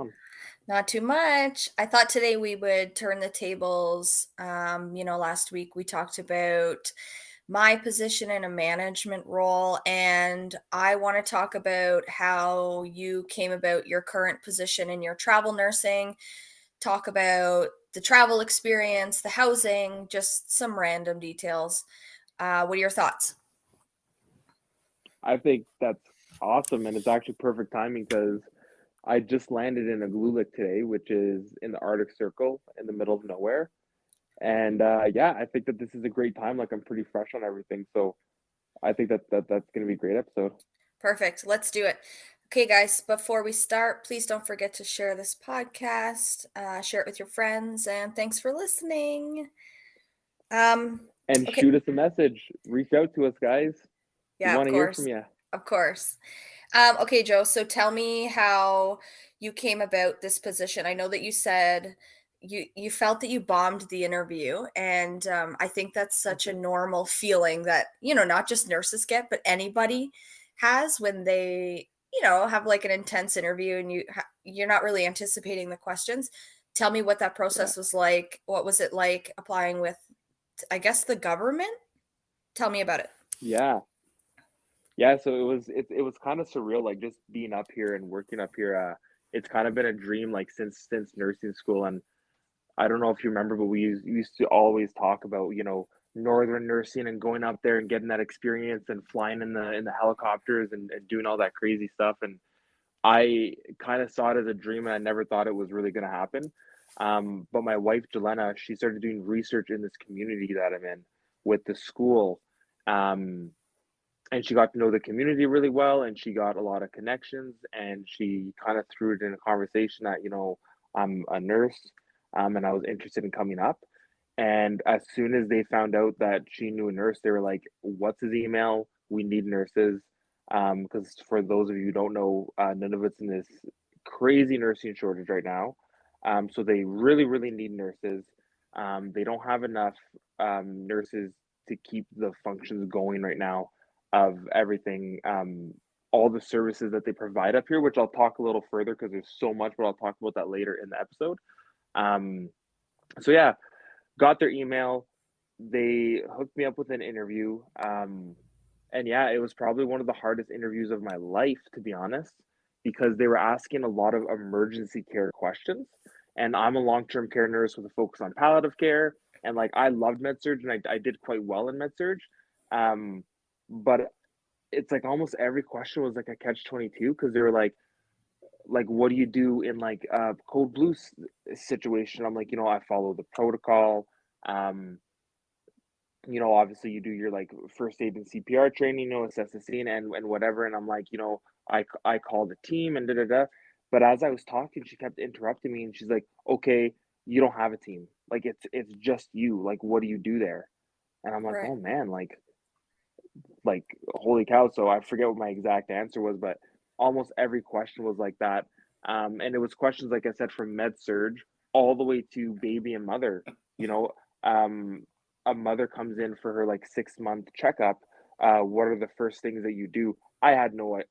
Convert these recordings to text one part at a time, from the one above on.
on? Not too much. I thought today we would turn the tables. Last week we talked about my position in a management role, and I want to talk about how you came about your current position in your travel nursing, talk about the travel experience, the housing, just some random details. What are your thoughts? I think that's awesome, and it's actually perfect timing because I just landed in Igloolik today, which is in the Arctic Circle in the middle of nowhere. And yeah, I think that this is a great time. Like I'm pretty fresh on everything, so I think that's gonna be a great episode. Perfect. Let's do it. Okay, guys, before we start, please don't forget to share this podcast, share it with your friends, and thanks for listening. Um, And okay, shoot us a message. Reach out to us, guys. We yeah, of want to hear course. from you. Of course. Okay, Joe, so tell me how you came about this position. I know that you said you felt that you bombed the interview, and I think that's such a normal feeling that, not just nurses get, but anybody has when they, have like an intense interview and you're not really anticipating the questions. Tell me what that Yeah. process was like. What was it like applying with, I guess, the government? Tell me about it. Yeah. Yeah, so it was kind of surreal, like just being up here and working up here. It's kind of been a dream like since nursing school, and I don't know if you remember, but we used to always talk about, northern nursing and going up there and getting that experience and flying in the helicopters and doing all that crazy stuff. And I kind of saw it as a dream, and I never thought it was really going to happen. But my wife, Jelena, she started doing research in this community that I'm in with the school. Um, and she got to know the community really well, and she got a lot of connections, and she kind of threw it in a conversation that, I'm a nurse, and I was interested in coming up. And as soon as they found out that she knew a nurse, they were like, what's his email? We need nurses. Because for those of you who don't know, none of it's in this crazy nursing shortage right now. So they really, really need nurses. They don't have enough nurses to keep the functions going right now of everything, all the services that they provide up here, which I'll talk a little further because there's so much, but I'll talk about that later in the episode. Um, so yeah, got their email. They hooked me up with an interview. And yeah, it was probably one of the hardest interviews of my life, to be honest, because they were asking a lot of emergency care questions. And I'm a long-term care nurse with a focus on palliative care. And like I loved med surg and I did quite well in med surg. Um, but it's like almost every question was like a catch 22 because they were like what do you do in like a code blue situation? I'm like, I follow the protocol. um Obviously you do your like first aid and CPR training, assess the scene and whatever. And I'm like, I call the team and da da da. But as I was talking, she kept interrupting me and she's like, okay, you don't have a team. Like it's just you. Like, what do you do there? And I'm like, Right. oh man, like holy cow. So I forget what my exact answer was, but almost every question was like that. And it was questions, like I said, from med surge all the way to baby and mother. You know, um, a mother comes in for her like 6 month checkup. What are the first things that you do? I had no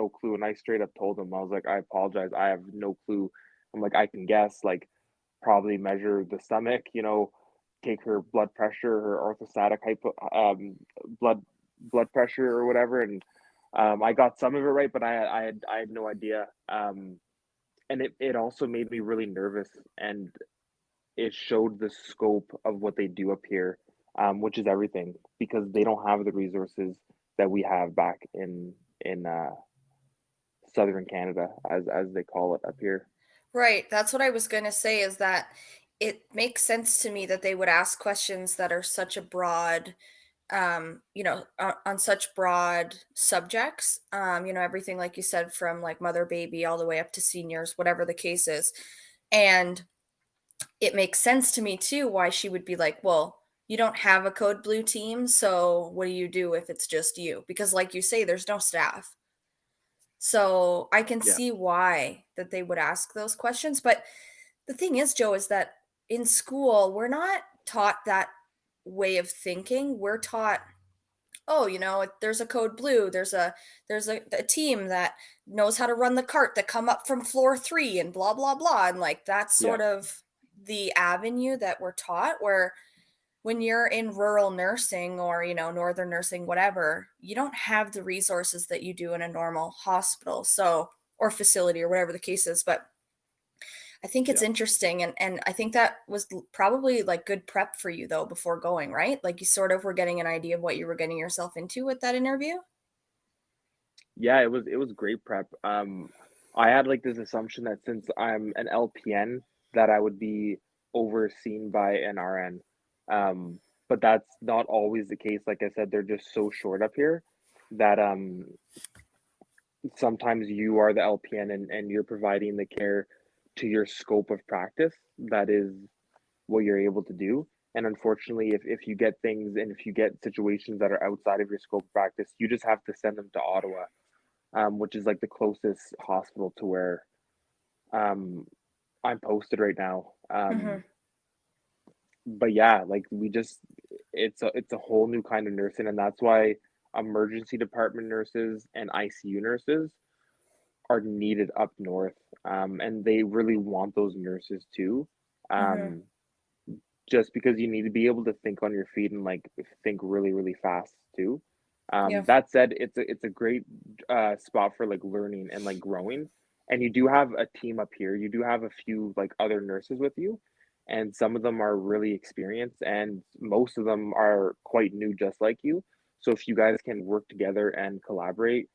clue, and I straight up told them, I was like, I apologize, I have no clue. I'm like, I can guess, like probably measure the stomach, take her blood pressure, her orthostatic blood blood pressure or whatever. And I got some of it right, but I had no idea. And it also made me really nervous, and it showed the scope of what they do up here, which is everything, because they don't have the resources that we have back in southern Canada, as they call it up here. Right. That's what I was going to say is that it makes sense to me that they would ask questions that are such a broad, on such broad subjects. Everything like you said, from like mother, baby, all the way up to seniors, whatever the case is. And it makes sense to me too why she would be like, well, you don't have a code blue team. So what do you do if it's just you? Because like you say, there's no staff. So I can Yeah, see why that they would ask those questions. But the thing is, Joe, is that in school, we're not taught that way of thinking. We're taught oh, there's a code blue, there's a team that knows how to run the cart that come up from floor 3 and blah blah blah, and like that's Yeah, sort of the avenue that we're taught, where when you're in rural nursing or, northern nursing, whatever, you don't have the resources that you do in a normal hospital. So, or facility or whatever the case is. But I think it's yeah. interesting. And I think that was probably like good prep for you though before going, right? Like you sort of were getting an idea of what you were getting yourself into with that interview. Yeah, it was great prep. I had like this assumption that since I'm an LPN that I would be overseen by an RN. But that's not always the case. Like I said, they're just so short up here that sometimes you are the LPN and you're providing the care to your scope of practice. That is what you're able to do. And unfortunately, if you get things and if you get situations that are outside of your scope of practice, you just have to send them to Ottawa, which is like the closest hospital to where um, I'm posted right now. Hmm. But yeah, like we just it's a whole new kind of nursing, and that's why emergency department nurses and ICU nurses are needed up north. And they really want those nurses too. Hmm. Um, just because you need to be able to think on your feet and like think really, really fast too. Yeah. That said, it's a great spot for like learning and like growing. And you do have a team up here. You do have a few like other nurses with you, and some of them are really experienced, and most of them are quite new, just like you. So if you guys can work together and collaborate,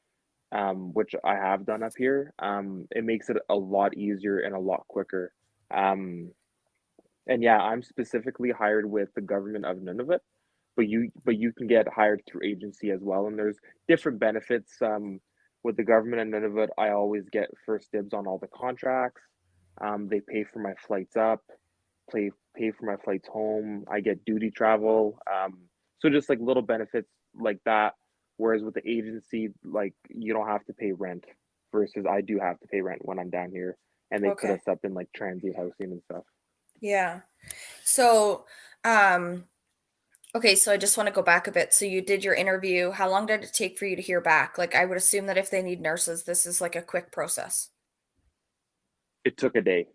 which I have done up here, it makes it a lot easier and a lot quicker. Um, and yeah, I'm specifically hired with the government of Nunavut, but you can get hired through agency as well, and there's different benefits. With the government of Nunavut, I always get first dibs on all the contracts. They pay for my flights up, pay for my flights home. I get duty travel. So just like little benefits like that. Whereas with the agency, like you don't have to pay rent, versus I do have to pay rent when I'm down here, and they put Okay. us up in like transient housing and stuff. Yeah. So, um, okay, so I just want to go back a bit. So you did your interview. How long did it take for you to hear back? Like I would assume that if they need nurses, this is like a quick process. It took a day.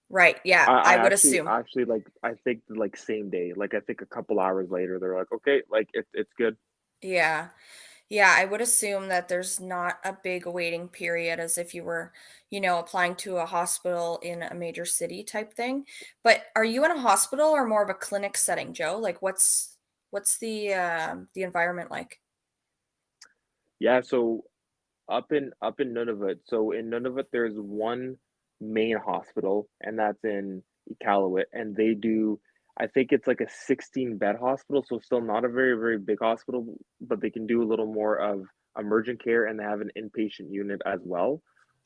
Right. Yeah, I I would actually assume. actually like I think like same day. Like I think a couple hours later they're like, okay, like it's good. Yeah. Yeah, I would assume that there's not a big waiting period as if you were, applying to a hospital in a major city type thing. But are you in a hospital or more of a clinic setting, Joe? Like what's the environment like? Yeah, so up in Nunavut. So in Nunavut there's one main hospital, and that's in Iqaluit, and they do, I think it's like a 16 bed hospital, so still not a very, very big hospital, but they can do a little more of emergent care, and they have an inpatient unit as well.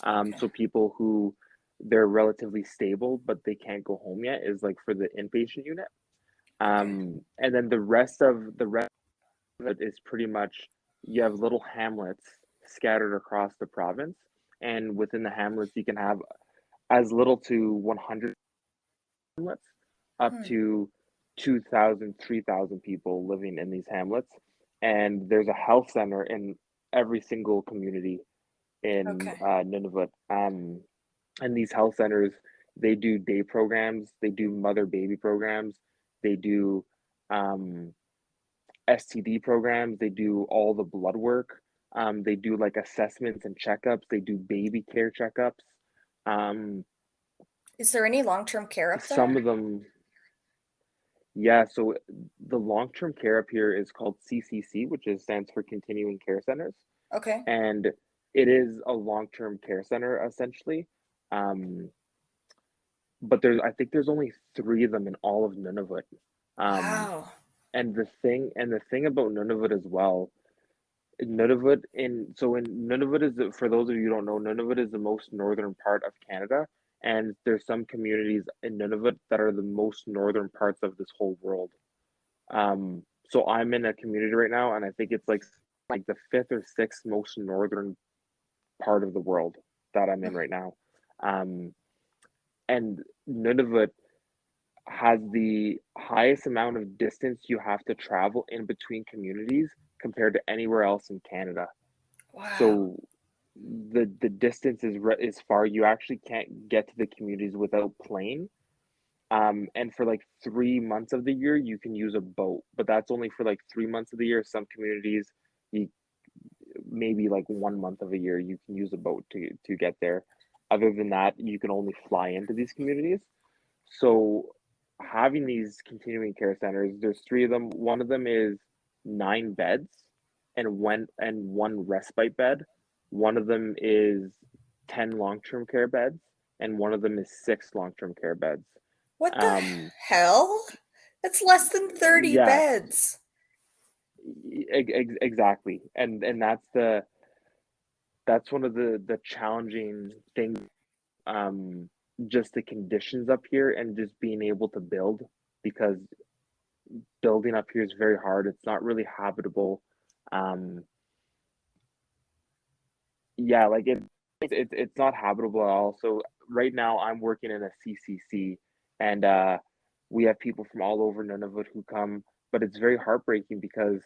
Okay. So people who they're relatively stable but they can't go home yet is like for the inpatient unit. Okay. And then the rest of it is pretty much you have little hamlets scattered across the province, and within the hamlets you can have as little to 100 hamlets up Hmm. to 2,000, 3,000 people living in these hamlets. And there's a health center in every single community in Okay. Nunavut. And these health centers, they do day programs, they do mother baby programs, they do um, STD programs, they do all the blood work, they do like assessments and checkups, they do baby care checkups. Um, Is there any long-term care up some there? of them, yeah. So the long-term care up here is called CCC, which is stands for Continuing Care Centers, Okay. and it is a long-term care center essentially. Um, but I think there's only three of them in all of Nunavut. Um, Wow. and the thing about Nunavut as well, Nunavut is, for those of you who don't know, Nunavut is the most northern part of Canada, and there's some communities in Nunavut that are the most northern parts of this whole world. So I'm in a community right now, and I think it's like the fifth or sixth most northern part of the world that I'm in Mm. right now. Um, and Nunavut has the highest amount of distance you have to travel in between communities compared to anywhere else in Canada. Wow. So the distance is far. You actually can't get to the communities without plane. And for like 3 months of the year, you can use a boat, but that's only for like 3 months of the year. Some communities, you maybe like 1 month of a year, you can use a boat to get there. Other than that, you can only fly into these communities. So having these continuing care centers, there's three of them. One of them is 9 beds and one respite bed. One of them is 10 long-term care beds, and one of them is 6 long-term care beds. What the Um, hell? That's less than 30 yeah, beds. exactly. And that's one of the challenging things, um, just the conditions up here and just being able to build, because building up here is very hard. It's not really habitable. Um, yeah, like it's not habitable at all. So right now I'm working in a CCC, and we have people from all over Nunavut who come, but it's very heartbreaking because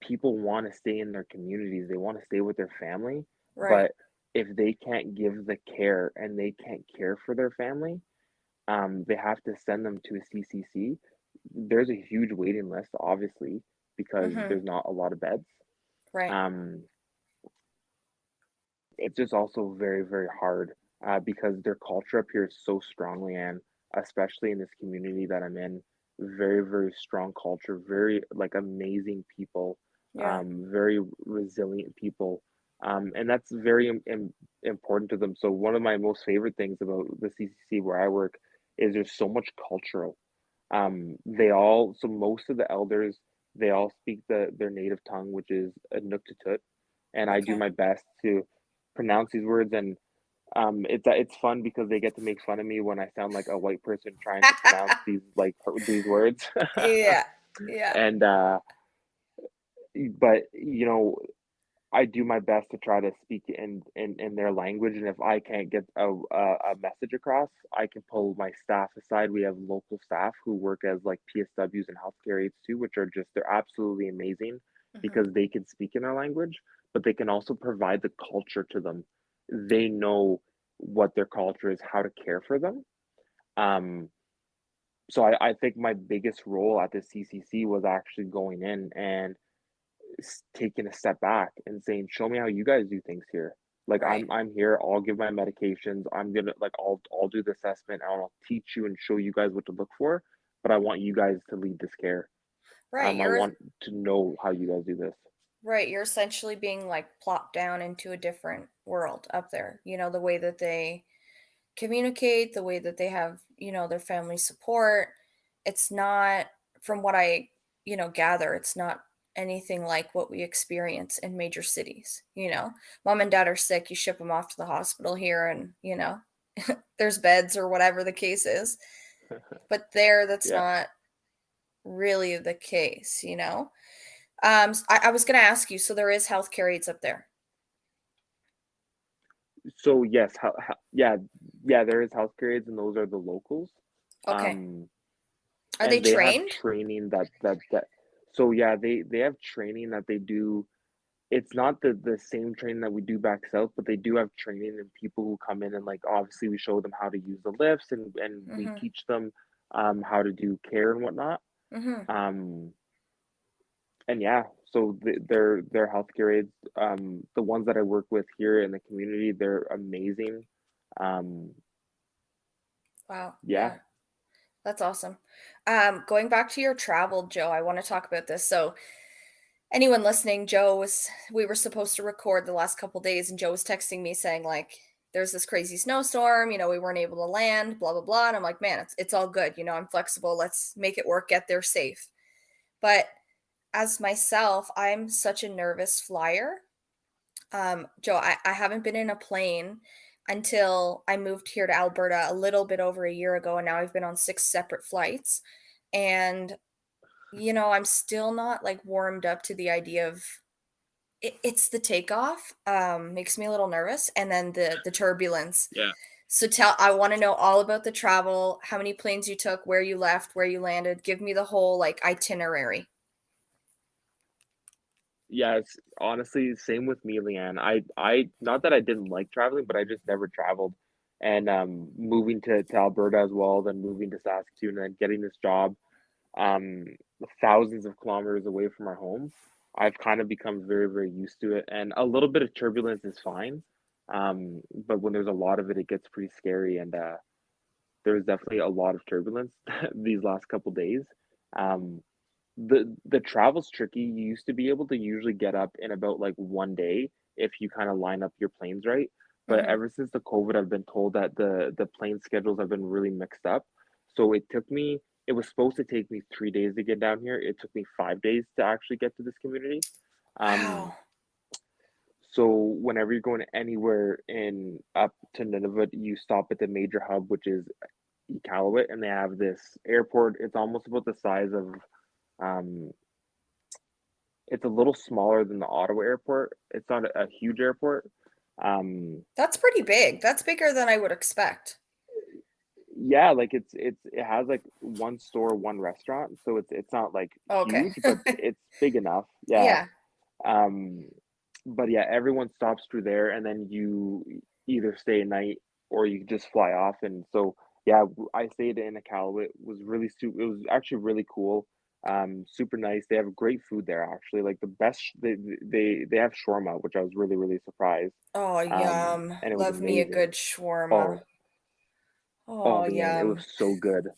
people want to stay in their communities. They want to stay with their family, Right. but if they can't give the care and they can't care for their family, they have to send them to a CCC. There's a huge waiting list, obviously, because Mhm. there's not a lot of beds. Right. Um, it's just also very, very hard, because their culture up here is so strongly, and especially in this community that I'm in, very, very strong culture, very like amazing people, Yeah. very resilient people. And that's very important to them. So one of my most favorite things about the CCC where I work is there's so much cultural. So most of the elders, they all speak their native tongue, which is Inuktitut, and I do Okay. my best to pronounce these words. And it's fun because they get to make fun of me when I sound like a white person trying to pronounce these words. Yeah. Yeah. And but I do my best to try to speak in their language, and if I can't get a message across, I can pull my staff aside. We have local staff who work as like PSWs and healthcare aides too, which are just they're absolutely amazing Mhm. because they can speak in their language, but they can also provide the culture to them. They know what their culture is, how to care for them. Um, so I think my biggest role at the CCC was actually going in and taking a step back and saying, "Show me how you guys do things here." Like Right. I'm here. I'll give my medications. I'm gonna like I'll do the assessment. And I'll teach you and show you guys what to look for. But I want you guys to lead this care. Right. I You're want to know how you guys do this. right. You're essentially being like plopped down into a different world up there. The way that they communicate, the way that they have, their family support. It's not, from what I gather, it's not anything like what we experience in major cities. Mom and dad are sick, you ship them off to the hospital here, and, there's beds or whatever the case is. But there, that's Yeah. not really the case. I was going to ask you, so there is healthcare aides up there. So yes, yeah, yeah. There is healthcare aides, and those are the locals. Okay. Um, Are they and they have trained? training that. So yeah, they have training that they do. It's not the same training that we do back south, but they do have training and people who come in and like obviously we show them how to use the lifts and we Mhm. teach them how to do care and whatnot. Mhm. Um and yeah, so their healthcare aides, the ones that I work with here in the community, they're amazing. Um Wow. yeah. Yeah. That's awesome. Going back to your travel, Joe, I want to talk about this. So, anyone listening, we were supposed to record the last couple days, and Joe was texting me saying, like, there's this crazy snowstorm, we weren't able to land, blah, blah, blah. And I'm like, man, it's all good. I'm flexible. Let's make it work, get there safe. But as myself, I'm such a nervous flyer. Joe, I haven't been in a plane until I moved here to Alberta a little bit over a year ago, and now I've been on 6 separate flights. And, I'm still not like warmed up to the idea of it's the takeoff, makes me a little nervous, and then the turbulence. Yeah. So I want to know all about the travel, how many planes you took, where you left, where you landed. Give me the whole like itinerary. Yes, honestly, same with me, Leanne. I not that I didn't like traveling, but I just never traveled. And moving to Alberta as well, then moving to Saskatoon, and then getting this job um thousands of kilometers away from our home, I've kind of become very, very used to it. And a little bit of turbulence is fine. But when there's a lot of it, it gets pretty scary. And there's definitely a lot of turbulence these last couple days. Um, the travel's tricky. You used to be able to usually get up in about like one day if you kind of line up your planes right. But Mhm. ever since the COVID, I've been told that the plane schedules have been really mixed up. So it was supposed to take me 3 days to get down here. It took me 5 days to actually get to this community. Um, Wow. so whenever you're going anywhere in up to Nunavut, you stop at the major hub, which is Iqaluit, and they have this airport. It's almost about the size of um, it's a little smaller than the Ottawa airport. It's not a huge airport. Um, That's pretty big. That's bigger than I would expect. yeah, like it has like one store, one restaurant, so it's not like Okay. huge, but it's big enough. Yeah. Yeah. Um, but yeah, everyone stops through there, and then you either stay a night or you just fly off. And so yeah, I stayed in Iqaluit. It was actually really cool. Super nice. They have great food there actually. Like the best they have shawarma, which I was really, really surprised. Oh, yum. And it was Love me a amazing. good shawarma. Oh, oh, Oh, Leanne, it was yum. so good.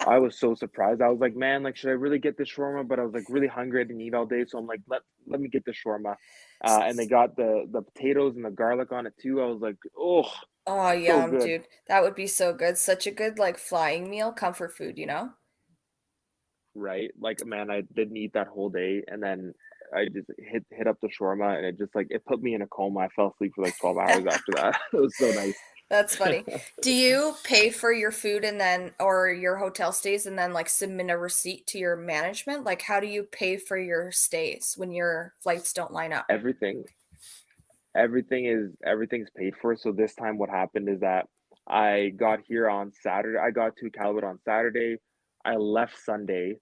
I was so surprised. I was like, man, like, should I really get this shawarma? But I was like really hungry. I didn't eat all day, so I'm like, let me get the shawarma. And they got the potatoes and the garlic on it too. I was like, oh, Oh, so yum, good, dude. That would be so good. Such a good, like, flying meal, comfort food, you know? right? Like, man, I didn't eat that whole day, and then I just hit up the shawarma, and it just like it put me in a coma. I fell asleep for like 12 hours after that. It was so nice. That's funny. Do you pay for your food and then or your hotel stays and then, like, submit a receipt to your management? Like, how do you pay for your stays when your flights don't line up? Everything, everything's paid for. So this time what happened is that I got here on Saturday. I got to Calgary on Saturday. I left Sunday.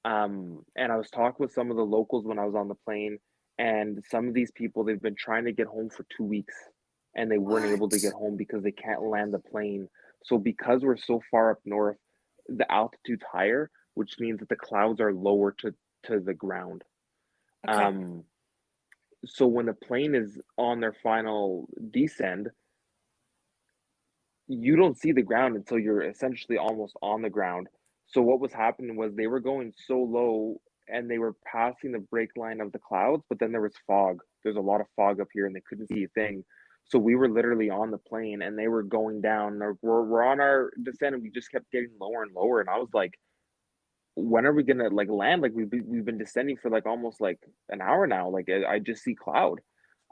And I was talking with some of the locals when I was on the plane, and some of these people they've been trying to get home for 2 weeks and they weren't able to get What? home because they can't land the plane. So because we're so far up north, the altitude's higher, which means that the clouds are lower to the ground. Okay. Um, so when the plane is on their final descend, you don't see the ground until you're essentially almost on the ground. So what was happening was they were going so low and they were passing the break line of the clouds, but then there was fog. There's a lot of fog up here and they couldn't see a thing. So we were literally on the plane and they were going down. We're on our descent and we just kept getting lower and lower. And I was like, when are we gonna like land? Like we've been descending for like almost like an hour now. Like I just see cloud.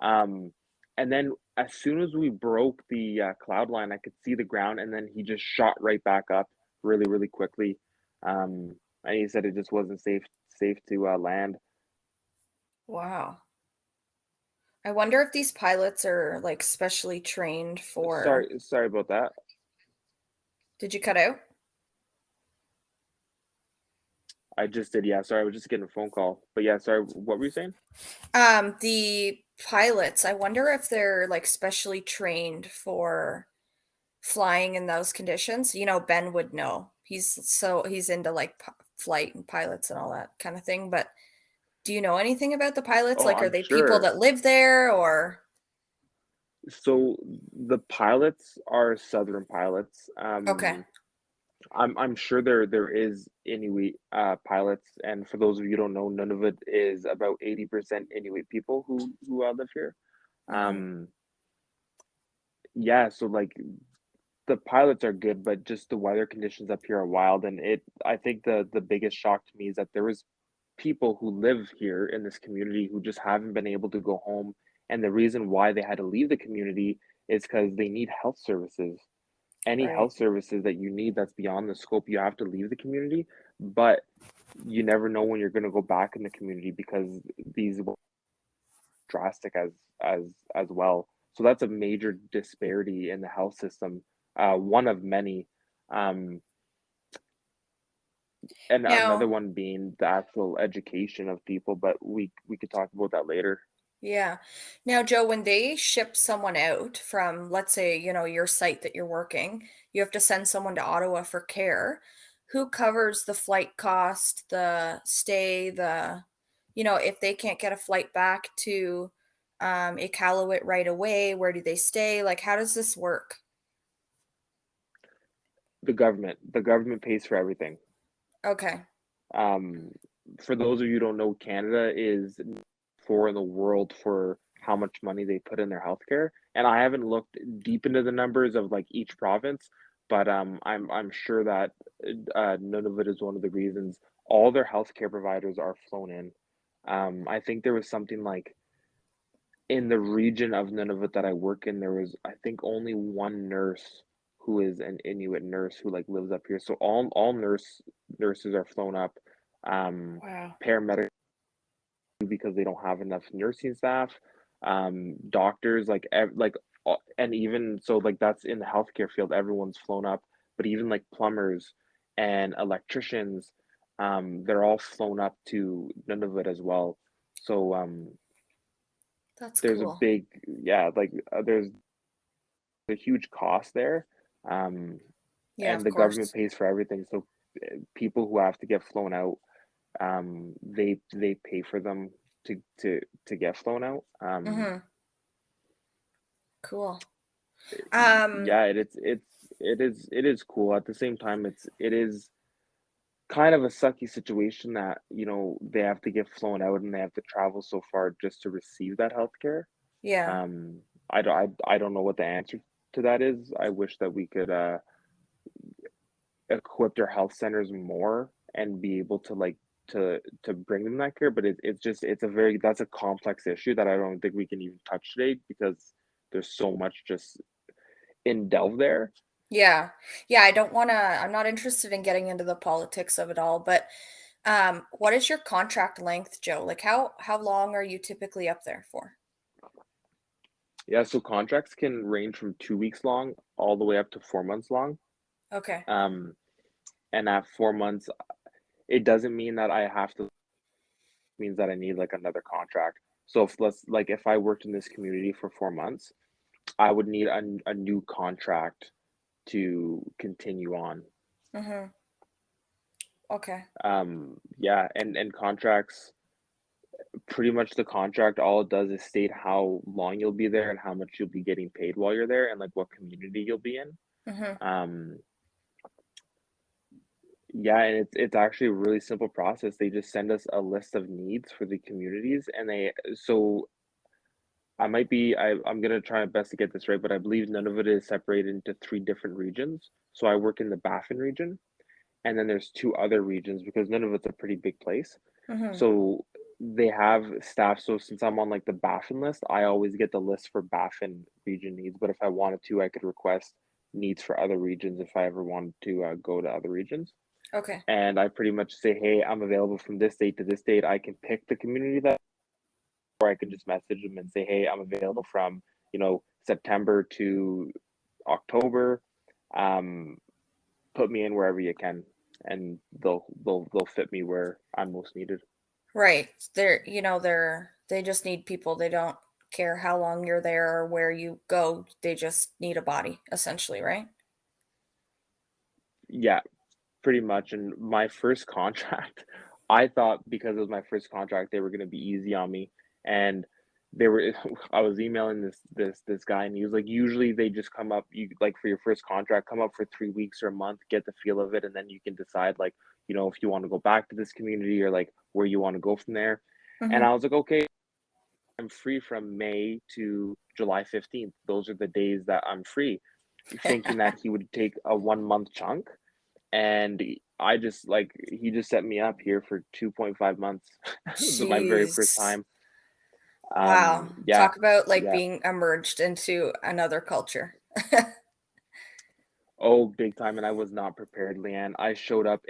Um, and then as soon as we broke the cloud line, I could see the ground, and then he just shot right back up really, really quickly. And he said it just wasn't safe to land. Wow. I wonder if these pilots are, like, specially trained for Sorry about that. Did you cut out? I just did. Yeah, sorry. I was just getting a phone call. But yeah, sorry. What were you saying? The pilots, I wonder if they're, like, specially trained for flying in those conditions. You know, Ben would know. He's into, like, p flight and pilots and all that kinda thing, but do you know anything about the pilots? Oh, Like, are I'm they people sure. that live there or So the pilots are Southern pilots. Okay, I'm sure there is Inuit pilots, and for those of you who don't know, Nunavut is about 80% Inuit people who live here. mhm, Um, yeah, so like the pilots are good, but just the weather conditions up here are wild, and it I think the biggest shock to me is that there was people who live here in this community who just haven't been able to go home, and the reason why they had to leave the community is because they need health services. Any right. health services that you need that's beyond the scope, you have to leave the community, but you never know when you're going to go back in the community because these were drastic as well. So that's a major disparity in the health system, one of many. Um, And another Now, one being the actual education of people, but we could talk about that later. yeah. Now, Joe, when they ship someone out from, let's say, your site that you're working, you have to send someone to Ottawa for care. Who covers the flight cost, the stay, if they can't get a flight back to Iqaluit right away, where do they stay? Like, how does this work? The government pays for everything. Okay. Um, for those of you who don't know, Canada is for in the world for how much money they put in their healthcare. And I haven't looked deep into the numbers of like each province, but I'm sure that Nunavut is one of the reasons all their healthcare providers are flown in. I think there was something like in the region of Nunavut that I work in, there was I think only one nurse who is an Inuit nurse who like lives up here. So all nurses are flown up. Wow. Paramedics because they don't have enough nursing staff. Doctors and even so like that's in the healthcare field. Everyone's flown up, but even like plumbers and electricians, they're all flown up to Nunavut as well. So That's there's a cool. big there's a huge cost there, um, Yeah, and of the government course. pays for everything. So people who have to get flown out, they pay for them to get flown out. Mhm. Cool. Um, Yeah, it is cool. At the same time, it is kind of a sucky situation that they have to get flown out and they have to travel so far just to receive that healthcare. yeah. Um, I don't know what the answer to that is. I wish that we could equip their health centers more and be able to to bring them that care. But that's a complex issue that I don't think we can even touch today because there's so much just in delve there. Yeah. Yeah, I'm not interested in getting into the politics of it all, but what is your contract length, Joe? Like how long are you typically up there for? Yeah, so contracts can range from 2 weeks long all the way up to 4 months long. Okay. Um, and at 4 months, it doesn't mean that I have to means that I need like another contract. So if I worked in this community for 4 months, I would need a new contract to continue on. Mhm. Okay. Yeah, and contracts, pretty much the contract, all it does is state how long you'll be there and how much you'll be getting paid while you're there and like what community you'll be in. Mhm. Um, yeah, and it's actually a really simple process. They just send us a list of needs for the communities, and I'm gonna try my best to get this right, but I believe none of it is separated into three different regions. So I work in the Baffin region, and then there's two other regions because none of it's a pretty big place. Mhm. So they have staff. So since I'm on like the Baffin list, I always get the list for Baffin region needs. But if I wanted to, I could request needs for other regions if I ever wanted to go to other regions. Okay. And I pretty much say, hey, I'm available from this date to this date. I can pick the community that, or I can just message them and say, hey, I'm available from September to October. Um, Put me in wherever you can, and they'll fit me where I'm most needed. Right. They just need people. They don't care how long you're there or where you go. They just need a body, essentially, right? Yeah, pretty much. And my first contract, I thought because it was my first contract, they were gonna be easy on me. And they were I was emailing this guy and he was like, usually they just come up you like for your first contract, come up for 3 weeks or a month, get the feel of it, and then you can decide like, if you want to go back to this community or like where you want to go from there. And Mhm. I was like, okay, I'm free from May to July 15th. Those are the days that I'm free, thinking that he would take a 1 month chunk and I just like he just set me up here for 2.5 months. My very first Jeez. time. Wow. Yeah, Talk about like yeah. being immersed into another culture. Oh, big time. And I was not prepared, Leanne. I showed up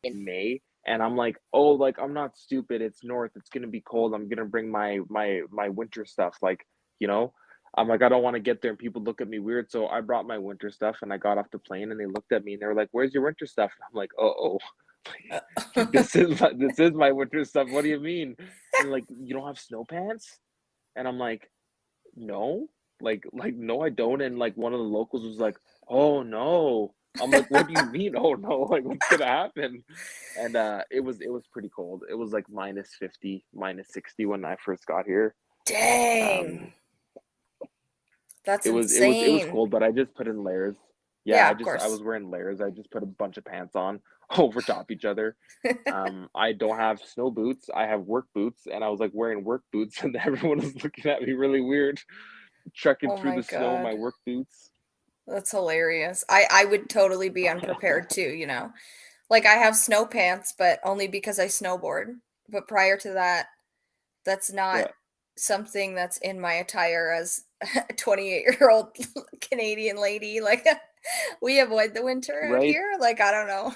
in May and I'm like, oh, like I'm not stupid. It's north. It's gonna be cold. I'm gonna bring my winter stuff. You know, I'm like, I don't want to get there and people look at me weird. So I brought my winter stuff and I got off the plane and they looked at me and they were like, where's your winter stuff? And I'm like, oh. This is my winter stuff. What do you mean? And like, you don't have snow pants? And I'm like, no, no, I don't. And like one of the locals was like, oh no. I'm like, what do you mean? Oh no, like what's gonna happen? And it was pretty cold. It was like -50, -60 when I first got here. Um, Dang, that's it was insane. cold, but I just put in layers. Yeah, Yeah, I of just I course. was wearing layers. I just put a bunch of pants on over top each other. I don't have snow boots. I have work boots, and I was like wearing work boots, and everyone was looking at me really weird, trekking Oh through my the snow in my god. work boots. That's hilarious. I would totally be unprepared too, you know? Like, I have snow pants, but only because I snowboard. But prior to that, that's not Yeah, something that's in my attire as a 28-year-old Canadian lady. Like, we avoid the winter out right. here. Like, I don't know.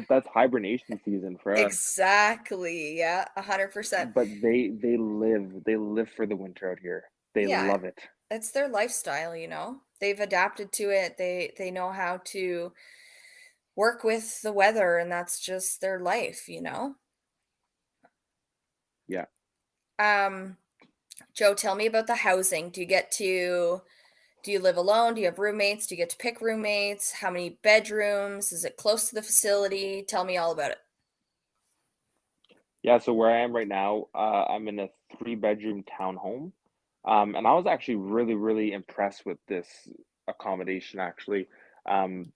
That's hibernation season for us. Exactly. Yeah, 100%. But they live for the winter out here. They Yeah, love it. it's their lifestyle, you know? They've adapted to it. They know how to work with the weather, and that's just their life, you know? Yeah. Um, Joe, tell me about the housing. Do you live alone? Do you have roommates? Do you get to pick roommates? How many bedrooms? Is it close to the facility? Tell me all about it. Yeah, so where I am right now, I'm in a three-bedroom townhome. And I was actually really, really impressed with this accommodation actually.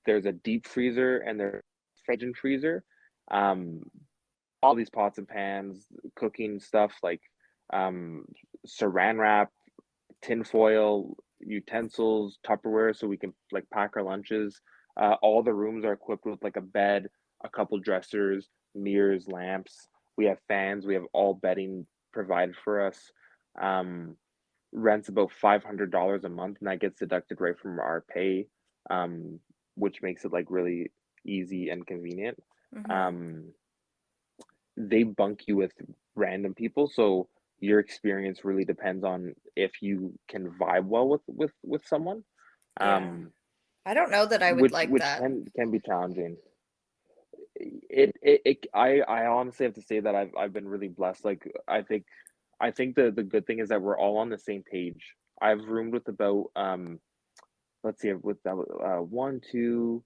There's a deep freezer and there's a fridge and freezer. Um, all these pots and pans, cooking stuff like um, saran wrap, tinfoil, utensils, Tupperware, so we can like pack our lunches. All the rooms are equipped with like a bed, a couple dressers, mirrors, lamps. We have fans. We have all bedding provided for us. Um, Rent's about $500 a month, and that gets deducted right from our pay, um, which makes it like really easy and convenient. Mhm. Um, they bunk you with random people, so your experience really depends on if you can vibe well with someone, Yeah. um, I don't know that I would which like which that. can be challenging. I honestly have to say that I've been really blessed. Like I think the good thing is that we're all on the same page. I've roomed with about let's see, with that one, two,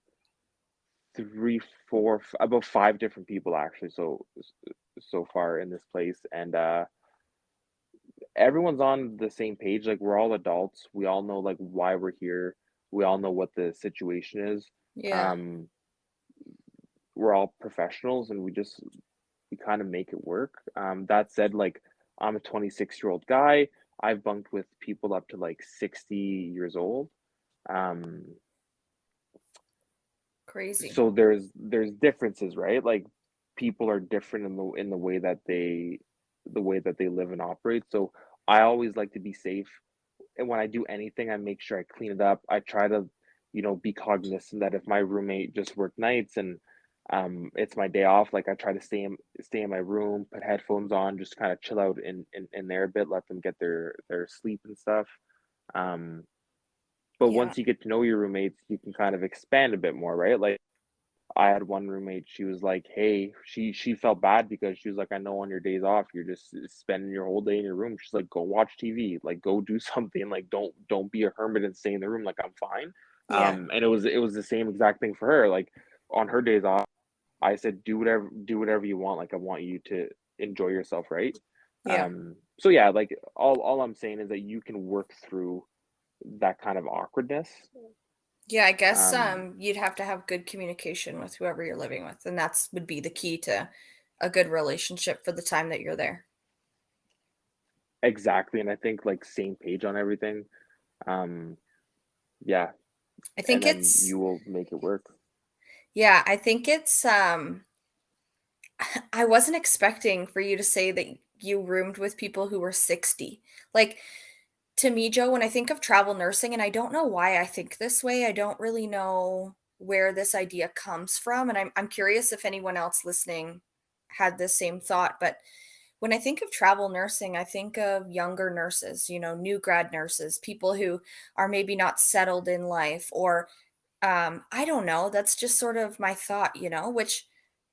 three, four, about five different people actually. So far in this place, and everyone's on the same page. Like we're all adults. We all know like why we're here. We all know what the situation is. Yeah. Um, we're all professionals, and we kind of make it work. That said, like I'm a 26-year-old guy. I've bunked with people up to like 60 years old. Um, Crazy. so there's differences, right? Like people are different in the way that they live and operate. So I always like to be safe, and when I do anything, I make sure I clean it up. I try to, be cognizant that if my roommate just worked nights and it's my day off, like I try to stay in my room, put headphones on, just kind of chill out in there a bit, let them get their sleep and stuff. Um, but Yeah. once you get to know your roommates, you can kind of expand a bit more, right? Like I had one roommate, she was like, "Hey," she felt bad because she was like, "I know on your days off, you're just spending your whole day in your room." She's like, "Go watch TV, like go do something, like don't be a hermit and stay in the room, like I'm fine." Yeah. And it was the same exact thing for her. Like on her days off, I said, "Do whatever you want. Like I want you to enjoy yourself, right?" Yeah. So yeah, like all I'm saying is that you can work through that kind of awkwardness. Yeah, I guess, Um, you'd have to have good communication with whoever you're living with, and that's would be the key to a good relationship for the time that you're there. exactly, and I think like same page on everything. Um, Yeah, I and think then it's you will make it work. yeah, I think it's, I wasn't expecting for you to say that you roomed with people who were 60. Like, to me, Joe, when I think of travel nursing, and I don't know why I think this way, I don't really know where this idea comes from, and I'm curious if anyone else listening had the same thought, but when I think of travel nursing, I think of younger nurses, you know, new grad nurses, people who are maybe not settled in life or I don't know, that's just sort of my thought, which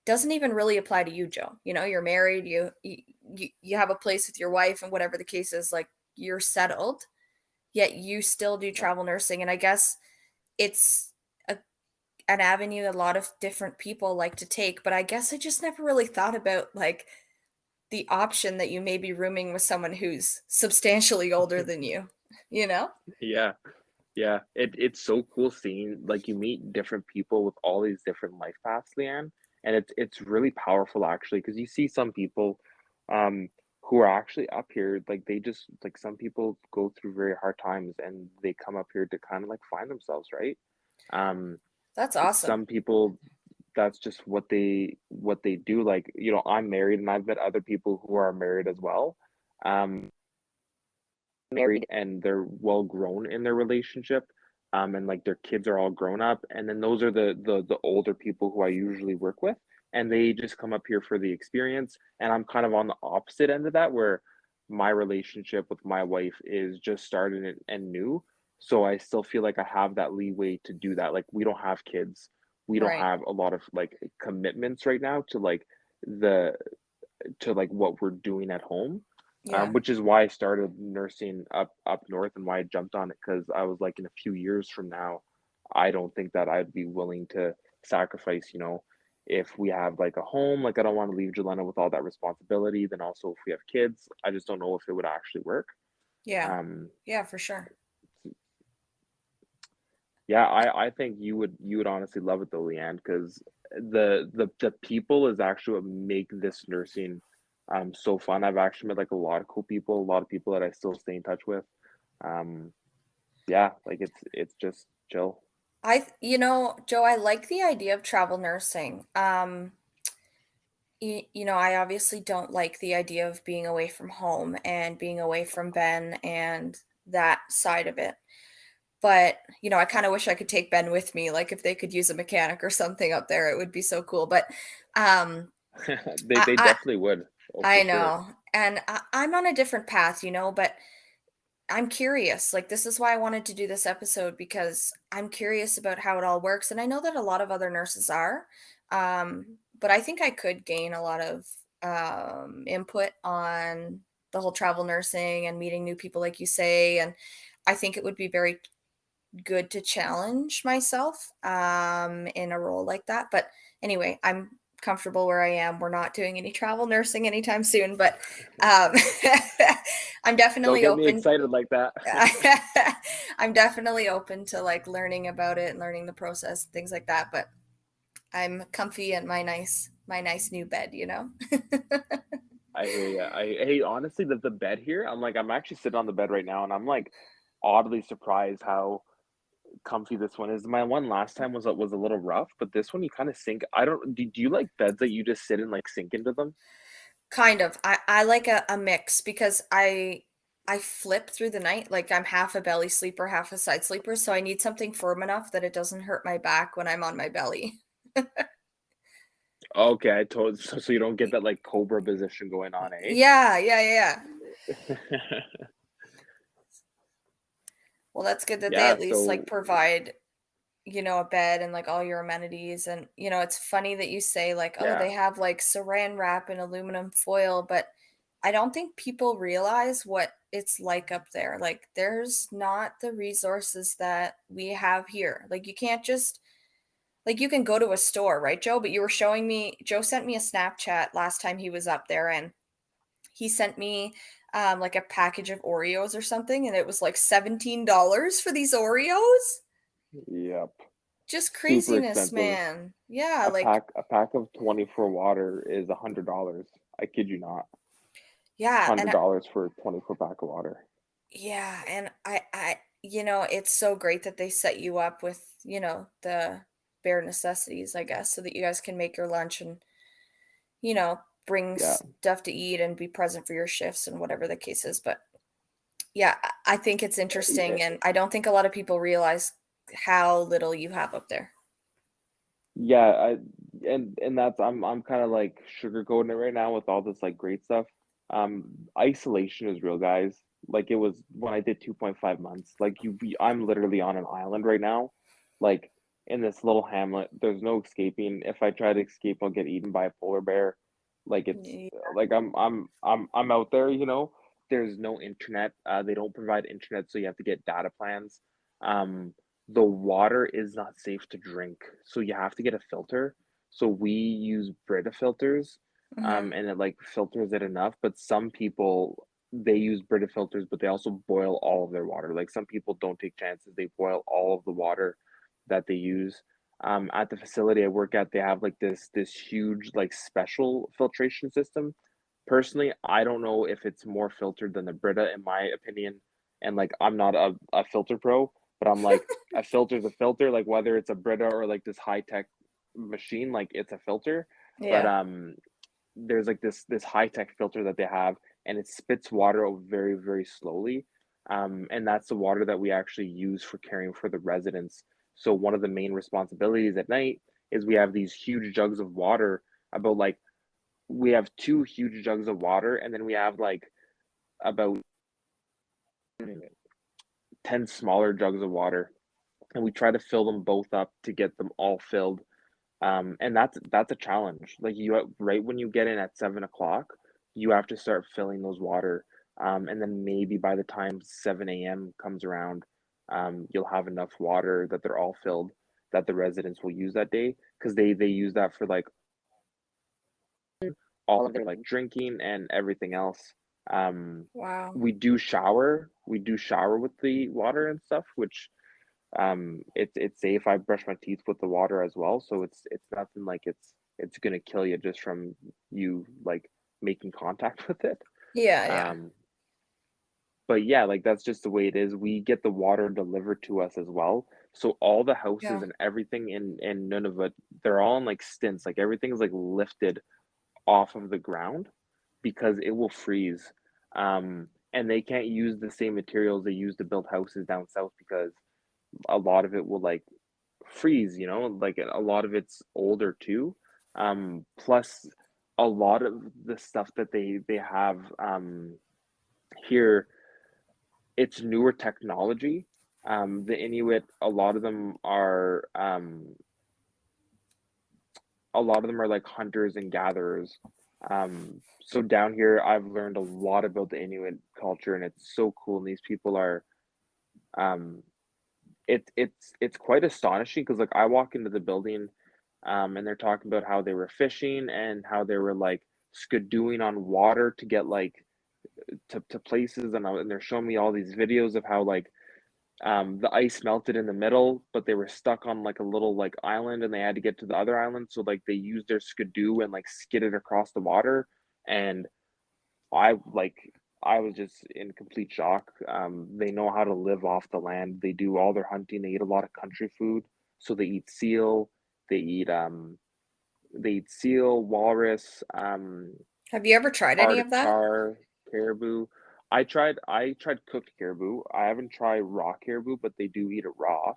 doesn't even really apply to you, Joe. You're married, you have a place with your wife and whatever the case is, like, you're settled, yet you still do Yeah. travel nursing, and I guess it's a an avenue a lot of different people like to take, but I guess I just never really thought about, like, the option that you may be rooming with someone who's substantially older than you, you know? Yeah. Yeah, it's so cool seeing like you meet different people with all these different life paths, Leanne, and it's really powerful actually because you see some people um who are actually up here like they just like some people go through very hard times and they come up here to kind of like find themselves, right? Um That's awesome. some people that's just what they do like, I'm married and I've met other people who are married as well. Um married and they're well grown in their relationship, and like their kids are all grown up, and then those are the older people who I usually work with, and they just come up here for the experience, and I'm kind of on the opposite end of that where my relationship with my wife is just started and new, so I still feel like I have that leeway to do that. Like we don't have kids, we don't Right. have a lot of like commitments right now the to like what we're doing at home, Yeah. which is why I started nursing up north and why I jumped on it because I was like in a few years from now, I don't think that I'd be willing to sacrifice, if we have like a home, like I don't want to leave Jelena with all that responsibility. Then also if we have kids, I just don't know if it would actually work. Yeah. Um, Yeah, for sure. yeah, I think you would honestly love it though, Leanne, because the people is actually what make this nursing so fun. I've actually met like a lot of cool people, a lot of people that I still stay in touch with. Um, yeah, like it's just chill. Joe, I like the idea of travel nursing. I obviously don't like the idea of being away from home and being away from Ben and that side of it. But, I kind of wish I could take Ben with me. Like if they could use a mechanic or something up there, it would be so cool. But um They I they I, definitely would. Oh, for I sure. know. And I'm on a different path, but I'm curious. Like, this is why I wanted to do this episode because I'm curious about how it all works. And I know that a lot of other nurses are. But I think I could gain a lot of input on the whole travel nursing and meeting new people, like you say. And I think it would be very good to challenge myself in a role like that. But anyway, I'm comfortable where I am. We're not doing any travel nursing anytime soon, but um, I'm Don't definitely get me open. excited like that. I'm definitely open to like learning about it and learning the process, things like that. But I'm comfy in my nice new bed. I hear you. Hey, honestly, the bed here, I'm actually sitting on the bed right now, and I'm like oddly surprised how comfy this one is. My one last time was a little rough, but this one you kind of sink. I don't. Do you like beds that you just sit and like sink into them? Kind of. I like a mix because I flip through the night. Like I'm half a belly sleeper, half a side sleeper. So I need something firm enough that it doesn't hurt my back when I'm on my belly. Okay, I told so you don't get that like cobra position going on, eh? Yeah, yeah, yeah, yeah. Well, that's good that they Yeah, at least like so provide, a bed and like all your amenities. And, it's funny that you say like, oh, yeah, they have like saran wrap and aluminum foil, but I don't think people realize what it's like up there. Like, there's not the resources that we have here. Like, you can't just, like, you can go to a store, right, Joe? But you were showing me, Joe sent me a Snapchat last time he was up there, and he sent me like a package of Oreos or something, and it was like $17 for these Oreos. yep. Just Super craziness, expensive. man. Yeah, A like, pack of 24 water is $100. I kid you not. yeah, and $100 for a 24 pack of water. yeah, and it's so great that they set you up with, the bare necessities, I guess, so that you guys can make your lunch and, bring Yeah. stuff to eat and be present for your shifts and whatever the case is. But yeah, I think it's interesting, and I don't think a lot of people realize how little you have up there. Yeah, and that's I'm kind of like sugarcoating it right now with all this like great stuff. Isolation is real, guys. Like it was when I did 2.5 months. Like I'm literally on an island right now. Like in this little hamlet. There's no escaping. If I try to escape, I'll get eaten by a polar bear. Like it's Yeah. like I'm out there, you know. There's no internet. They don't provide internet, so you have to get data plans. Um, the water is not safe to drink, so you have to get a filter. So we use Brita filters, Mhm. and it like filters it enough. But some people they use Brita filters, but they also boil all of their water. Like some people don't take chances; they boil all of the water that they use. At the facility I work at, they have like this huge like special filtration system. Personally, I don't know if it's more filtered than the Brita, in my opinion. And like I'm not a filter pro, but I'm like a filter's a filter, like whether it's a Brita or like this high tech machine, like it's a filter. But Yeah. there's like this high tech filter that they have, and it spits water out very, very slowly. And that's the water that we actually use for caring for the residents. So one of the main responsibilities at night is we have these huge jugs of water, about like we have two huge jugs of water, and then we have like about 10 smaller jugs of water, and we try to fill them both up to get them all filled. And that's a challenge. Like right when you get in at 7 o'clock, you have to start filling those water. And then maybe by the time 7 a.m. comes around, you'll have enough water that they're all filled, that the residents will use that day, because they use that for like all of their like drinking and everything else. Um, Wow. we do shower with the water and stuff, which it's safe. I brush my teeth with the water as well, so it's nothing like it's gonna kill you just from you like making contact with it. Yeah, yeah. Um, but yeah, like that's just the way it is. We get the water delivered to us as well. So all the houses Yeah. and everything in Nunavut, they're all in like stints. Like everything's like lifted off of the ground because it will freeze. And they can't use the same materials they use to build houses down south because a lot of it will like freeze, you know, like a lot of it's older too. Plus a lot of the stuff that they have here, it's newer technology. The Inuit, a lot of them are like hunters and gatherers. So down here, I've learned a lot about the Inuit culture, and it's so cool. And these people are, um, it's quite astonishing because like I walk into the building, and they're talking about how they were fishing and how they were like skidooing on water to get like to places, and they're showing me all these videos of how like the ice melted in the middle, but they were stuck on like a little like island, and they had to get to the other island. So like they used their skidoo and like skidded across the water, and I like I was just in complete shock. They know how to live off the land. They do all their hunting. They eat a lot of country food. So they eat seal. They eat they eat seal, walrus, Have you ever tried any of Arctic that? char, caribou. I tried cooked caribou. I haven't tried raw caribou, but they do eat it raw.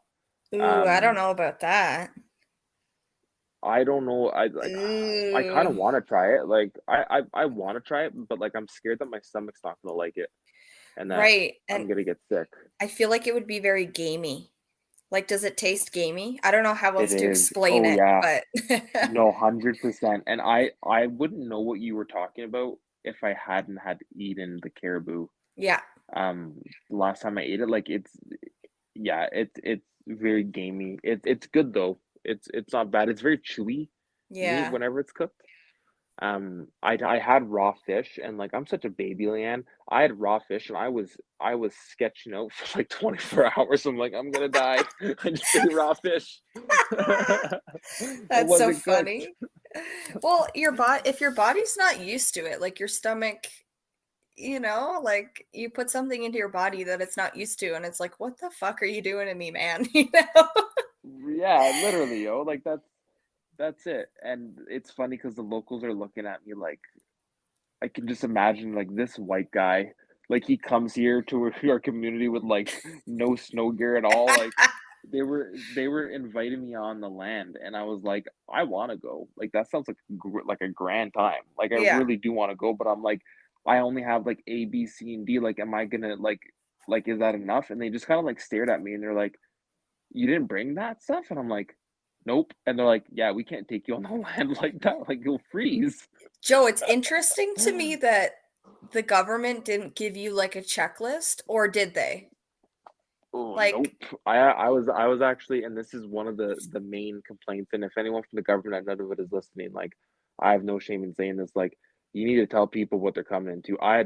Ooh, I don't Um, know about that. I don't know. I like I kind Ooh. of want to try it. Like I want to try it, but like I'm scared that my stomach's not gonna like it and that Right, I'm and gonna get sick. I feel like it would be very gamey. Like, does it taste gamey? I don't know how It else to is. explain Oh it, yeah. but No, 100%. And I wouldn't know what you were talking about if I hadn't had eaten the caribou. yeah, Um, the last time I ate it, like it's yeah, it's very gamey. It's good though. It's not bad. It's very chewy meat yeah. whenever it's cooked. I had raw fish, and like I'm such a baby, Leanne. I had raw fish and I was sketching out for like 24 hours. I'm like, I'm gonna die. I just ate raw fish. It That's so wasn't cooked. funny. Well, if your body's not used to it, like your stomach, like you put something into your body that it's not used to, and it's like, what the fuck are you doing to me, man? You know? Yeah, literally, yo. Like that's it. And it's funny because the locals are looking at me like I can just imagine like this white guy, like he comes here to our community with like no snow gear at all. Like they were inviting me on the land, and I was like, I want to go. Like that sounds like like a grand time. Like I Yeah, really do want to go, but I'm like, I only have like A, B, C, and D. Like, am I gonna like is that enough? And they just kind of like stared at me, and they're like, you didn't bring that stuff, and I'm like. nope. And they're like, yeah, we can't take you on the land like that. Like you'll freeze. Joe, it's interesting to me that the government didn't give you like a checklist, or did they? Oh, nope. Like, I was actually, and this is one of the main complaints. And if anyone from the government, none of it is listening, like I have no shame in saying this. Like you need to tell people what they're coming into. I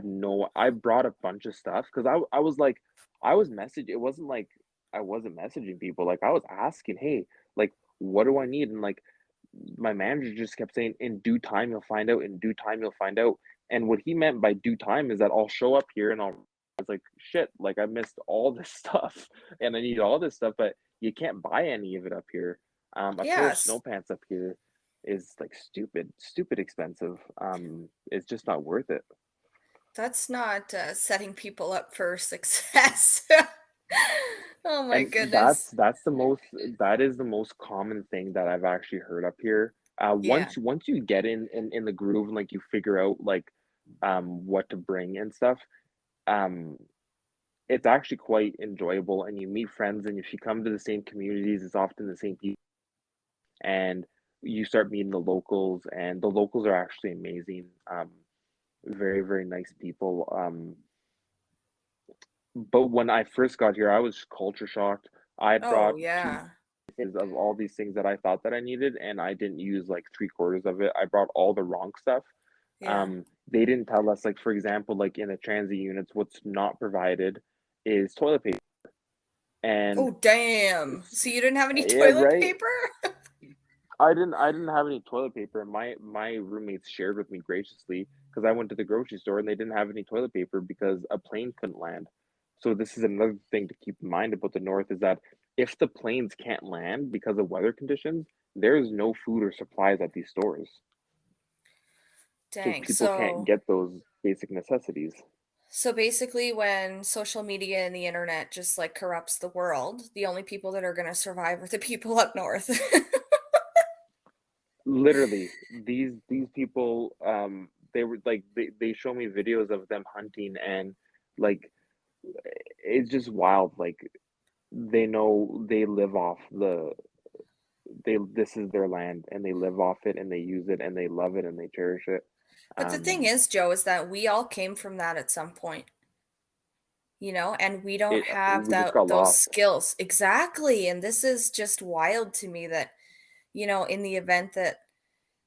brought a bunch of stuff because I was like, I was messaging. It wasn't like I wasn't messaging people. Like I was asking, hey, like what do I need? And like my manager just kept saying, in due time you'll find out. In due time you'll find out. And what he meant by due time is that I'll show up here and I'll was like, shit, like I missed all this stuff and I need all this stuff, but you can't buy any of it up here. A pair of snow yes, pants up here is like stupid expensive. It's just not worth it. that's not setting people up for success. Oh my And goodness. that is the most common thing that I've actually heard up here. Yeah. Once you get in the groove and like you figure out like what to bring and stuff, um it's actually quite enjoyable and you meet friends and if you come to the same communities, it's often the same people and you start meeting the locals and the locals are actually amazing. Very nice people. But when I first got here, I was culture shocked. I had Oh, brought two yeah. things of all these things that I thought that I needed, and I didn't use like three quarters of it. I brought all the wrong stuff. Yeah. They didn't tell us, like for example, like in the transit units, what's not provided is toilet paper. And Oh, damn. it's, So you didn't have any yeah, toilet right. paper? I didn't have any toilet paper. My roommates shared with me graciously because I went to the grocery store and they didn't have any toilet paper because a plane couldn't land. So this is another thing to keep in mind about the north is that if the planes can't land because of weather conditions, there is no food or supplies at these stores. So Dang. people can't get those basic necessities. So basically when social media and the internet just like corrupts the world, the only people that are going to survive are the people up north. Literally, these people they were like they show me videos of them hunting and like it's just wild. Like they know they live off they this is their land and they live off it and they use it and they love it and they cherish it. But the thing Um, is, Joe, is that we all came from that at some point, and we don't have we just got those lost. skills. Exactly. And this is just wild to me that, in the event that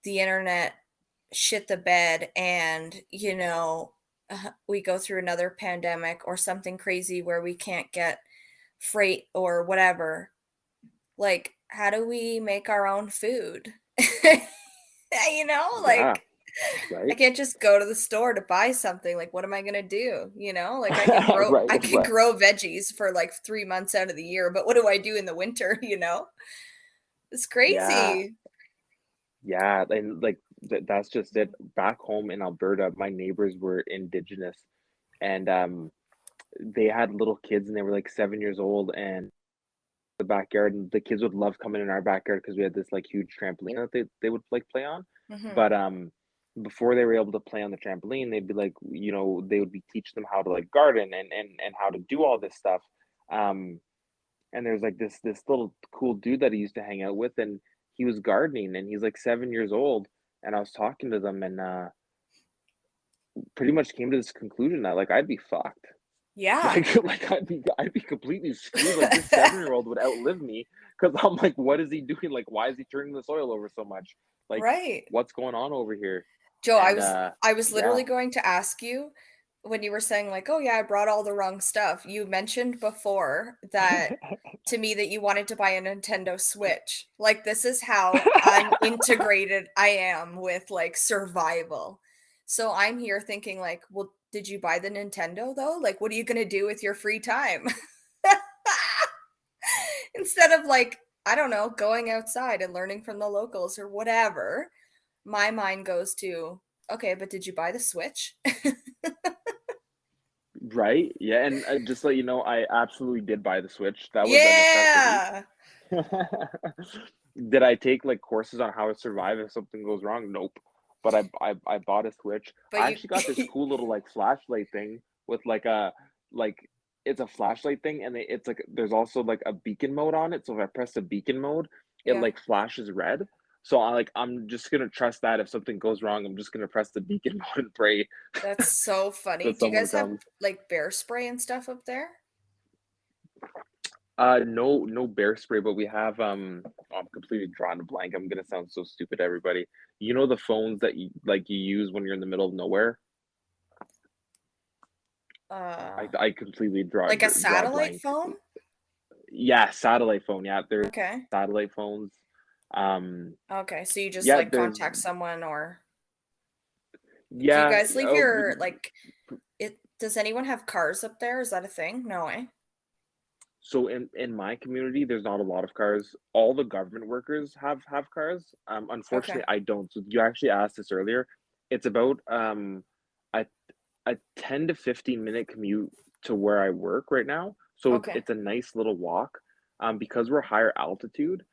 the internet shit the bed and, we go through another pandemic or something crazy where we can't get freight or whatever, like, how do we make our own food? Yeah, Like, I right, can't just go to the store to buy something, like, what am I gonna do, Like, I can grow right, I can right. grow veggies for, like, 3 months out of the year, but what do I do in the winter, It's Yeah, crazy. yeah, and like that's just it. Back home in Alberta, my neighbors were indigenous, and they had little kids, and they were like 7 years old, and the backyard, and the kids would love coming in our backyard because we had this like huge trampoline that they would like play on. Mhm. But before they were able to play on the trampoline, they'd be like, they would be teach them how to like garden and how to do all this stuff. Um, and there's like this little cool dude that he used to hang out with, and he was gardening, and he's like 7 years old. And I was talking to them, and pretty much came to this conclusion that like I'd be fucked. Yeah. Like I'd be completely screwed. Like this 7 year old would outlive me because I'm like, what is he doing? Like, why is he turning the soil over so much? Like, Right. what's going on over here? Joe, I And was I was yeah. literally going to ask you when you were saying like, "Oh yeah, I brought all the wrong stuff." You mentioned before that to me that you wanted to buy a Nintendo Switch. Like this is how unintegrated I am with like survival. So I'm here thinking like, "Well, did you buy the Nintendo though? Like what are you going to do with your free time?" Instead of like, I don't know, going outside and learning from the locals or whatever. My mind goes to, "Okay, but did you buy the Switch?" Right? Yeah, and just let you know, I absolutely did buy the Switch. That was a necessity. Yeah! Did I take like courses on how to survive if something goes wrong? Nope. But I bought a Switch. But I you actually got this cool little like flashlight thing with like a like it's a flashlight thing and it's like there's also like a beacon mode on it. So if I press the beacon mode, it Yeah. like flashes red. So I'm just gonna trust that if something goes wrong, I'm just gonna press the beacon mode and pray That's so funny. that Do you someone guys have, comes. like, bear spray and stuff up there? No, no bear spray, but we have oh, I'm completely drawing a blank. I'm gonna sound so stupid to everybody. You know the phones that you use when you're in the middle of nowhere? I Uh, I completely like a draw a satellite blank. phone? Yeah, satellite phone. Yeah, there's Okay. satellite phones. Um, Okay, so you just, yeah, like, there's contact someone, or do you yeah. guys leave Oh, your, like, does anyone have cars up there? Is that a thing? No, eh? so in my community, there's not a lot of cars. All the government workers have cars. Okay. Unfortunately, I don't. So you actually asked this earlier. It's about a a 10 to 15-minute commute to where I work right now. So Okay. it's a nice little walk. Because we're higher altitude,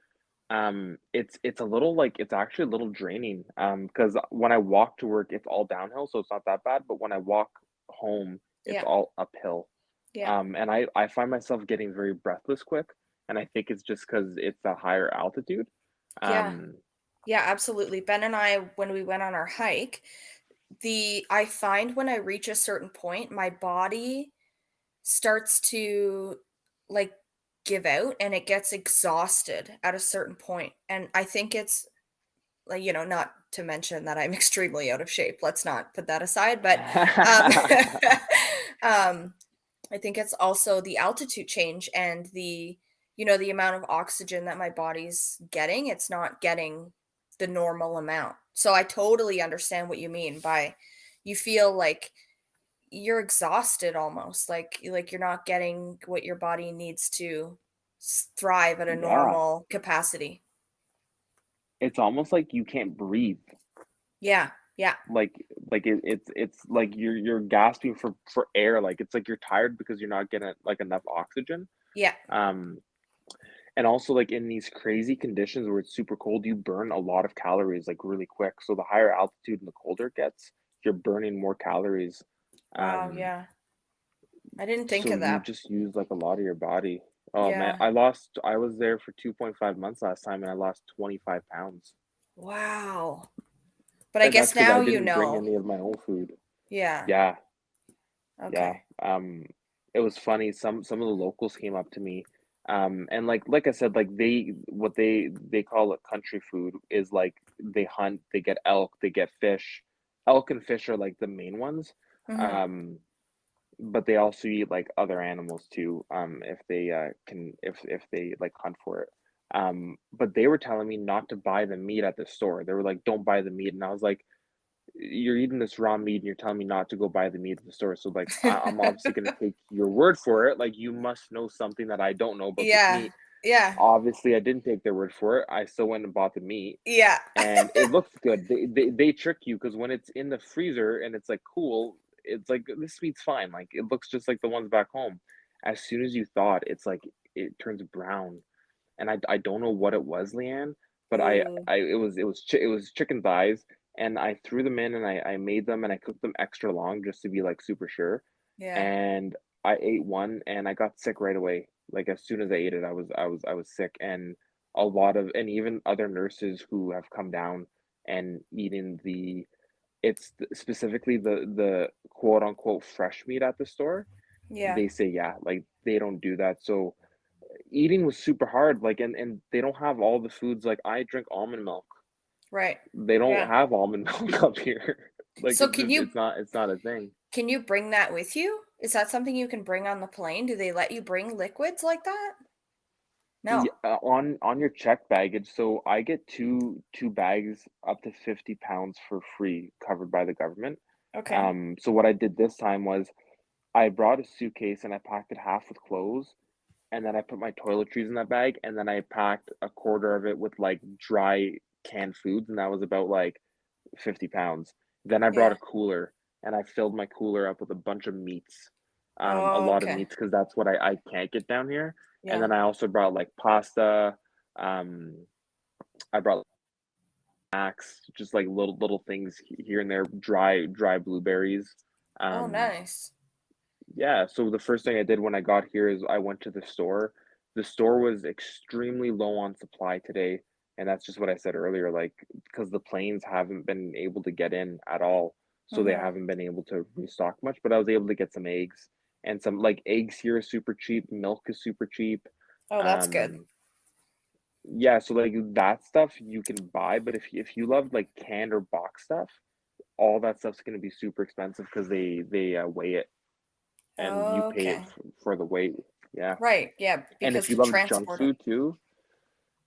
it's a little like it's actually a little draining. Because when I walk to work, it's all downhill, so it's not that bad. But when I walk home, it's Yeah. all uphill. Yeah. And I find myself getting very breathless quick, and I think it's just because it's a higher altitude. Yeah. Um, Yeah, absolutely. Ben and I, when we went on our hike, I find when I reach a certain point, my body starts to, like, give out, and it gets exhausted at a certain point. And I think it's, like, not to mention that I'm extremely out of shape. Let's not put that aside, but um um I think it's also the altitude change and the amount of oxygen that my body's getting. It's not getting the normal amount. So I totally understand what you mean by you feel like you're exhausted almost, like you're not getting what your body needs to thrive at a yeah, normal capacity. it's almost like you can't breathe. Yeah. Yeah. Like it's like you're gasping for air. Like it's like you're tired because you're not getting like enough oxygen. Yeah. Um, and also like in these crazy conditions where it's super cold, you burn a lot of calories like really quick. So the higher altitude and the colder it gets, you're burning more calories. Wow, Um, yeah. I didn't think so of you that. just use like a lot of your body. Oh man, Yeah. I was there for 2.5 months last time and I lost 25 pounds. Wow. But I And that's guess because I now you didn't bring know. any of my own food. Yeah. Yeah, yeah. Okay. It was funny. Some of the locals came up to me, and like I said, like what they call it country food is like they hunt, they get elk, they get fish. Elk and fish are like the main ones. Mhm. Um, but they also eat like other animals too, if they can if they like hunt for it. But they were telling me not to buy the meat at the store. They were like, "Don't buy the meat," and I was like, "You're eating this raw meat and you're telling me not to go buy the meat at the store. So like I'm obviously gonna take your word for it. Like you must know something that I don't know about this Yeah. meat." Yeah. Obviously, I didn't take their word for it. I still went and bought the meat, Yeah. and it looks good. They trick you because when it's in the freezer and it's like cool, it's like this meat's fine. Like it looks just like the ones back home. As soon as you thawed, it's like it turns brown, and I don't know what it was, Leanne, but Ooh. I it was chicken thighs, and I threw them in and I made them and I cooked them extra long just to be like super sure, Yeah. and I ate one and I got sick right away. Like as soon as I ate it, I was sick, and a lot of and even other nurses who have come down and eaten specifically the quote unquote fresh meat at the store. Yeah. They say yeah, like they don't do that. So eating was super hard, like, and they don't have all the foods, like, I drink almond milk. Right. They don't Yeah. have almond milk up here. Like, So can you it's not a thing. can you bring that with you? Is that something you can bring on the plane? Do they let you bring liquids like that? No. On your check baggage, so I get 2 bags up to 50 pounds for free covered by the government. Okay. So what I did this time was I brought a suitcase and I packed it half with clothes, and then I put my toiletries in that bag, and then I packed a quarter of it with, like, dry canned foods, and that was about, like, 50 pounds. Then I brought Yeah. a cooler, and I filled my cooler up with a bunch of meats, a Oh, lot of okay. meats because that's what I can't get down here. And Yeah. then I also brought like pasta. Um, I brought snacks, just like little things here and there, dry blueberries. Oh, Um, nice. yeah. So the first thing I did when I got here is I went to the store. the store was extremely low on supply today, and that's just what I said earlier, like, because the planes haven't been able to get in at all, so they Mhm. haven't been able to restock much, but I was able to get some eggs and some like, eggs here is super cheap, milk is super cheap, Oh, that's good. um, yeah, so, like, that stuff you can buy, but if you love, like, canned or box stuff, all that stuff's gonna be super expensive because they weigh it, and you pay it Okay. for the weight, yeah. Right, yeah, And if because you to love junk transport it. food too,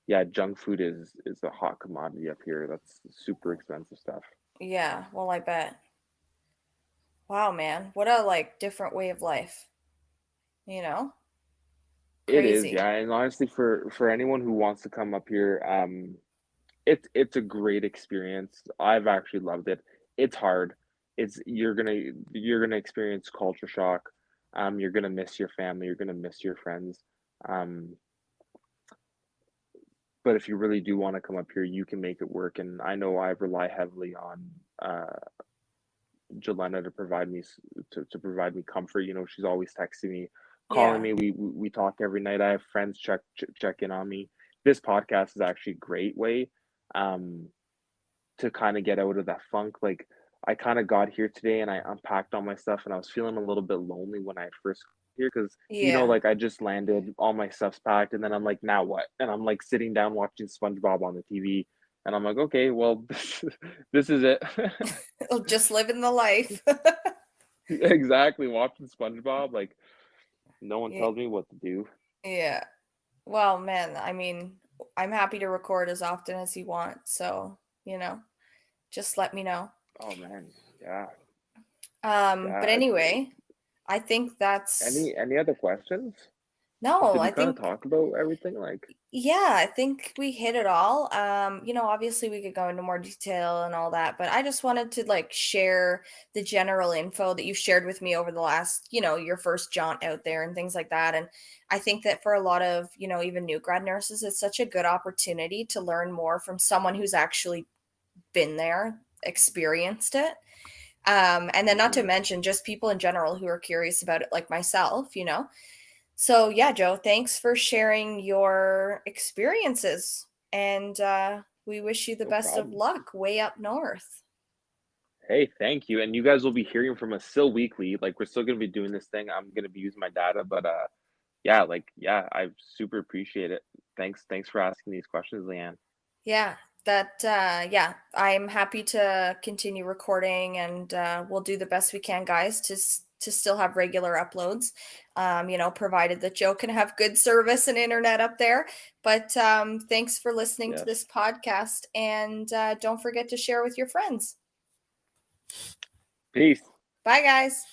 yeah, junk food is a hot commodity up here. That's super expensive stuff. Yeah, well, I bet. Wow, man, what a, like, different way of life, you know? It is, Crazy. yeah, and honestly, for anyone who wants to come up here, it's a great experience. I've actually loved it. It's hard. It's you're gonna experience culture shock. You're gonna miss your family. You're gonna miss your friends. Um, but if you really do want to come up here, you can make it work. And I know I rely heavily on Jelena to to provide me comfort. You know, she's always texting me, calling Yeah. me. We talk every night. I have friends check in on me. This podcast is actually a great way um, to kind of get out of that funk. Like I kind of got here today and I unpacked all my stuff and I was feeling a little bit lonely when I first got here because Yeah. like I just landed, all my stuff's packed, and then I'm like, now what? And I'm like sitting down watching SpongeBob on the TV. And I'm like, okay, well, this is it. Just living the life. Exactly, watching SpongeBob, like, no one Ye tells me what to do. yeah. Well, man, I mean, I'm happy to record as often as you want, so, you know, just let me know. Oh, man, yeah, But yeah, anyway, I think that's any other questions? no, Did we I kinda think talk about everything? Like, yeah, I think we hit it all. Obviously we could go into more detail and all that, but I just wanted to like share the general info that you shared with me over the last, your first jaunt out there and things like that. And I think that for a lot of, even new grad nurses, it's such a good opportunity to learn more from someone who's actually been there, experienced it. And then not to mhm, mention just people in general who are curious about it, like myself. So, yeah, Joe, thanks for sharing your experiences. And we wish you the no best of problem. luck way up north. Hey, thank you, and you guys will be hearing from us still weekly, like, we're still gonna be doing this thing, I'm gonna be using my data, but, yeah, like, yeah, I super appreciate it. Thanks for asking these questions, Leanne. Yeah, yeah, I'm happy to continue recording and we'll do the best we can, guys, to still have regular uploads, provided that Joe can have good service and internet up there. But thanks for listening to Yes. this podcast and don't forget to share with your friends. Peace. Bye, guys.